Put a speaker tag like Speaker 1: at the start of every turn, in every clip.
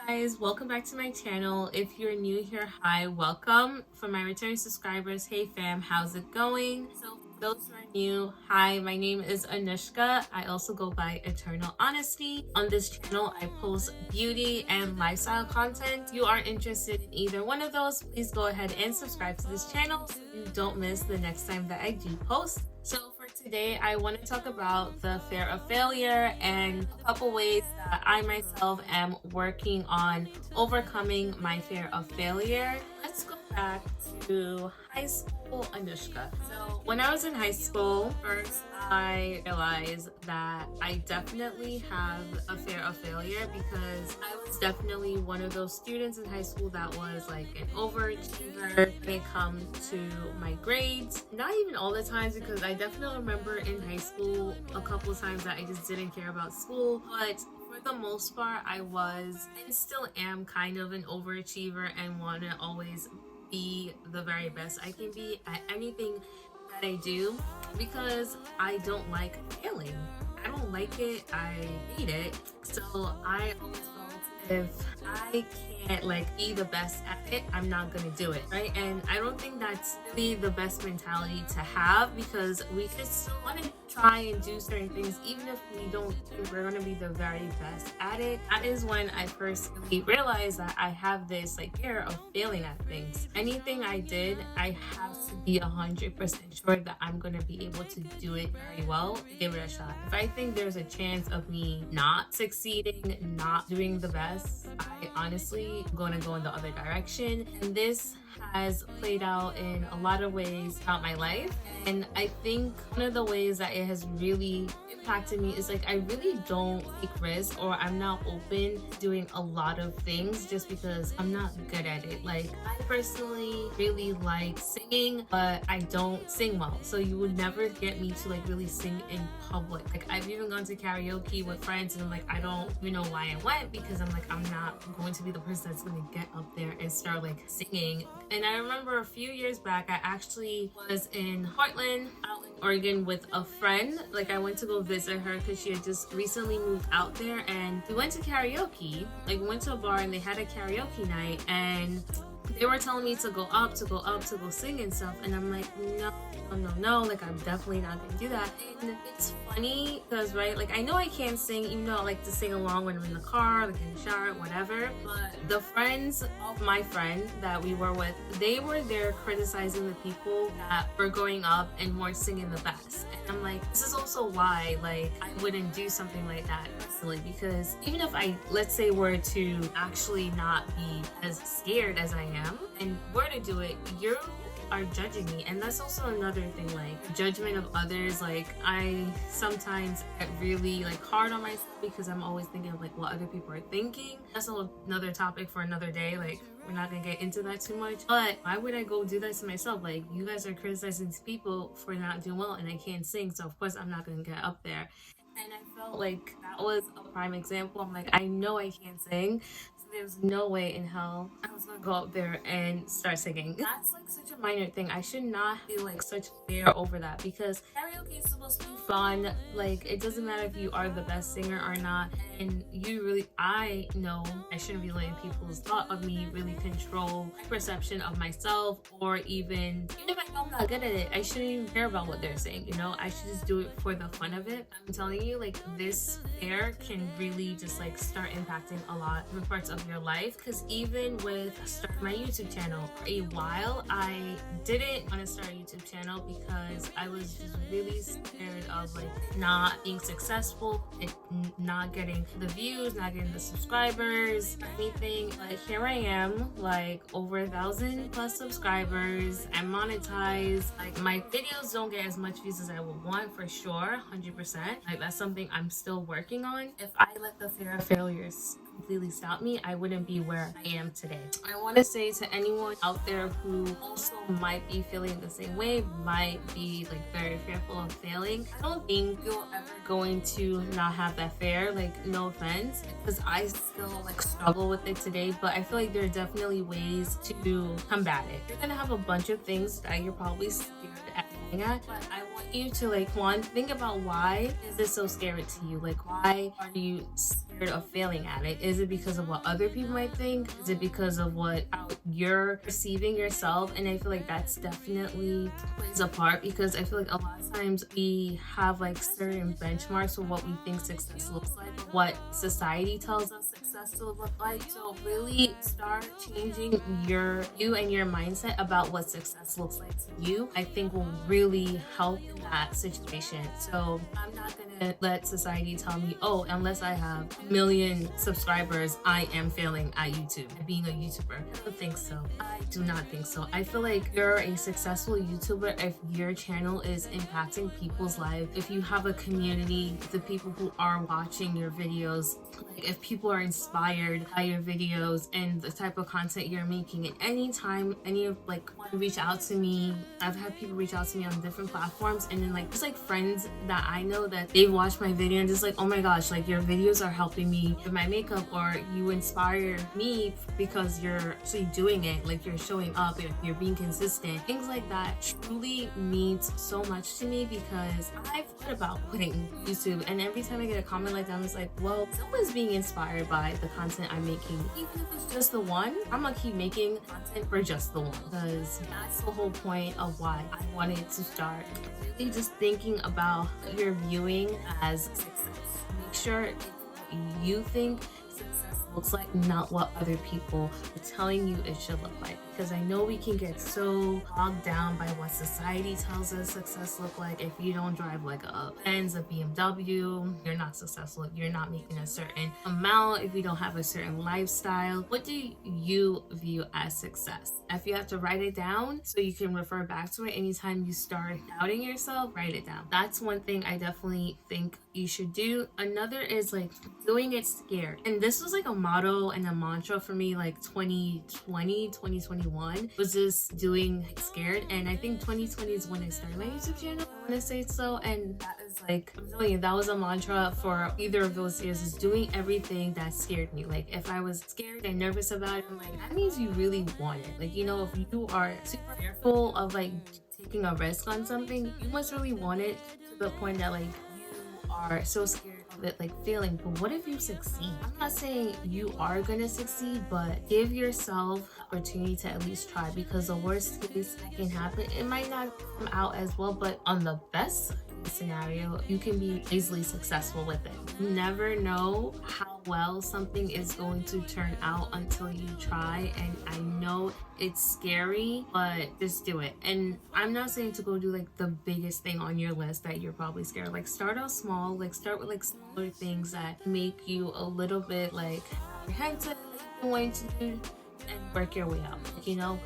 Speaker 1: guys, welcome back to my channel. If you're new here, hi, welcome. For my returning subscribers, hey fam, how's it going? So for those who are new, hi, my name is Anushka. I also go by Eternal Honesty. On this channel I post beauty and lifestyle content. If you are interested in either one of those, please go ahead and subscribe to this channel so you don't miss the next time that I do post. So for today, I want to talk about the fear of failure and a couple ways that I myself am working on overcoming my fear of failure. Let's go back to high school Anushka. So when I was in high school, first I realized that I definitely have a fear of failure because I was definitely one of those students in high school that was like an overachiever when it comes to my grades. Not even all the times, because I definitely remember in high school a couple of times that I just didn't care about school, but for the most part I was and still am kind of an overachiever and want to always be the very best I can be at anything that I do because I don't like failing. I don't like it. I hate it. So I always felt if I can't like be the best at it, I'm not gonna do it, right? And I don't think that's really the best mentality to have, because we just still want to try and do certain things even if we don't think we're gonna be the very best at it. That is when I first really realized that I have this like fear of failing at things. Anything I did, I have to be 100% sure that I'm gonna be able to do it very well, give it a shot. If I think there's a chance of me not succeeding, not doing the best, I honestly am gonna go in the other direction. And this has played out in a lot of ways throughout my life. And I think one of the ways that it has really impacted me is like I really don't take risks, or I'm not open to doing a lot of things just because I'm not good at it. Like I personally really like singing, but I don't sing well. So you would never get me to like really sing in public. Like I've even gone to karaoke with friends and I'm like, I don't even know why I went, because I'm like, I'm not going to be the person that's going to get up there and start like singing. And I remember a few years back, I actually was in Portland, out in Oregon with a friend. Like I went to go visit her because she had just recently moved out there, and we went to karaoke. Like we went to a bar and they had a karaoke night, and they were telling me to go up, to go sing and stuff. And I'm like, no, like I'm definitely not gonna do that. And it's funny because, right, like I know I can't sing, even though I like to sing along when I'm in the car, like in the shower, whatever. But the friends of my friend that we were with, they were there criticizing the people that were going up and weren't singing the best. And I'm like, this is also why like I wouldn't do something like that personally, because even if I, let's say, were to actually not be as scared as I am and were to do it, you are judging me. And that's also another thing, like judgment of others. Like I sometimes get really like hard on myself because I'm always thinking of like what other people are thinking. That's another topic for another day. Like we're not gonna get into that too much, but why would I go do that to myself? Like you guys are criticizing these people for not doing well and I can't sing, so of course I'm not gonna get up there. And I felt like that was a prime example. I'm like, I know I can't sing, so there's no way in hell I was gonna go up there and start singing. That's like such a minor thing. I should not feel like such fear over that, because karaoke is supposed to be fun. Like it doesn't matter if you are the best singer or not. And I know I shouldn't be letting people's thought of me really control my perception of myself, or even if I know I'm not good at it, I shouldn't even care about what they're saying, you know? I should just do it for the fun of it. I'm telling you, like this fear can really just like start impacting a lot of parts of your life. Because even with starting my YouTube channel, for a while I didn't want to start a YouTube channel because I was just really scared of like not being successful and not getting the views, not getting the subscribers, anything. But here I am, like over 1,000 plus subscribers. I'm monetized. Like my videos don't get as much views as I would want, for sure, 100%. Like that's something I'm still working on. If I let the fear of failures completely stop me, I wouldn't be where I am today. I want to say to anyone out there who also might be feeling the same way, might be like very fearful of failing, I don't think you're ever going to not have that fear. Like no offense, because I still like struggle with it today, but I feel like there are definitely ways to combat it. You're gonna have a bunch of things that you're probably scared at at, but I want you to like, one, think about why is this so scary to you? Like why are you scared scared of failing at it? Is it because of what other people might think? Is it because of how you're perceiving yourself? And I feel like that's definitely plays a part, because I feel like a lot of times we have like certain benchmarks for what we think success looks like, what society tells us success to look like. So really start changing you and your mindset about what success looks like to you. I think will really help in that situation. So I'm not gonna let society tell me, oh, unless I have a million subscribers, I am failing at YouTube, at being a YouTuber. I don't think so. I do not think so. I feel like you're a successful YouTuber if your channel is impacting people's lives, if you have a community, the people who are watching your videos, like if people are inspired by your videos and the type of content you're making. And anytime any of like reach out to me, I've had people reach out to me on different platforms, and then like just like friends that I know that they've watched my video and just like, oh my gosh, like your videos are helping me with my makeup, or you inspire me because you're actually doing it, like you're showing up, you're being consistent. Things like that truly means so much to me, because I've thought about quitting YouTube, and every time I get a comment like that, I'm just like, well, someone's being inspired by the content I'm making. Even if it's just the one, I'm gonna keep making content for just the one, because that's the whole point of why I wanted to start really just thinking about what you're viewing as success. Make sure you think success looks like, not what other people are telling you it should look like. Because I know we can get so bogged down by what society tells us success look like. If you don't drive like a Benz, a BMW, you're not successful. You're not making a certain amount. If you don't have a certain lifestyle, what do you view as success? If you have to write it down so you can refer back to it anytime you start doubting yourself, write it down. That's one thing I definitely think you should do. Another is like doing it scared. And this was like a motto and a mantra for me, like 2020, 2021 was just doing scared. And I think 2020 is when I started my YouTube channel, I want to say so. And that is like, I'm telling you, that was a mantra for either of those years, is doing everything that scared me. Like if I was scared and nervous about it, I'm like, that means you really want it. Like, you know, if you are super fearful of like taking a risk on something, you must really want it to the point that like you are so scared of it like failing. But what if you succeed? I'm not saying you are gonna succeed, but give yourself opportunity to at least try, because the worst case that can happen, it might not come out as well, but on the best scenario, you can be easily successful with it. You never know how well something is going to turn out until you try. And I know it's scary, but just do it. And I'm not saying to go do like the biggest thing on your list that you're probably scared. Like start out small, like start with like smaller things that make you a little bit like apprehensive going to do, and work your way up, you know,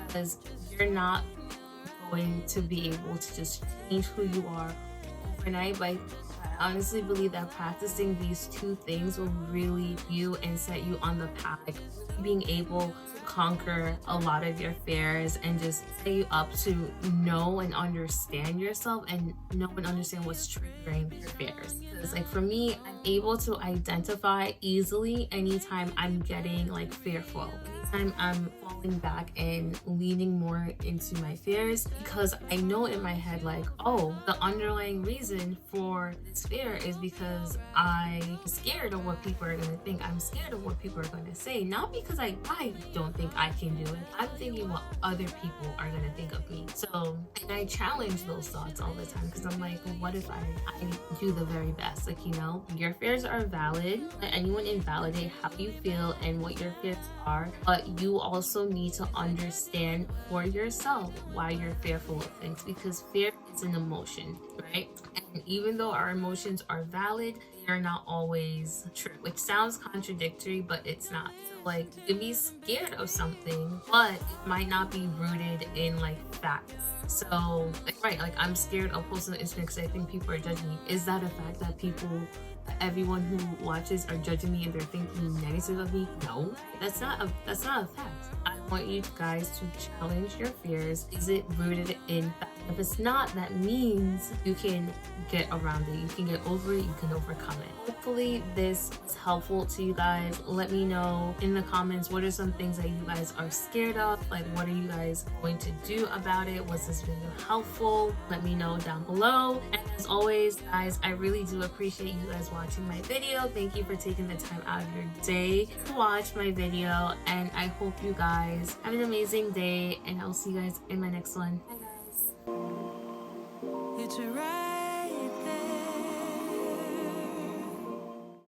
Speaker 1: because you're not going to be able to just change who you are overnight. But I honestly believe that practicing these two things will really you and set you on the path, like being able to conquer a lot of your fears and just set you up to know and understand yourself and know and understand what's triggering your fears. Because like for me, I'm able to identify easily anytime I'm getting like fearful, anytime I'm falling back and leaning more into my fears, because I know in my head like, oh, the underlying reason for this fear is because I'm scared of what people are going to think. I'm scared of what people are going to say, not because I don't think I can do it. I'm thinking what other people are going to think of me. So, and I challenge those thoughts all the time, because I'm like, well, what if I do the very best? Like, you know, your fears are valid. Let anyone invalidate how you feel and what your fears are, but you also need to understand for yourself why you're fearful of things, because fear is an emotion, right? And even though our emotions are valid, they are not always true, which sounds contradictory, but it's not. So like, you can be scared of something, but it might not be rooted in like facts. So like, right, like I'm scared of posting on Instagram because I think people are judging me. Is that a fact that everyone who watches are judging me and they're thinking negative of me? No, that's not a fact. I want you guys to challenge your fears. Is it rooted in fact? If it's not, that means you can get around it, you can get over it, you can overcome it. Hopefully this is helpful to you guys. Let me know in the comments, what are some things that you guys are scared of? Like, what are you guys going to do about it? Was this video helpful? Let me know down below. And as always, guys, I really do appreciate you guys watching my video. Thank you for taking the time out of your day to watch my video, and I hope you guys have an amazing day, and I'll see you guys in my next one. Bye, guys.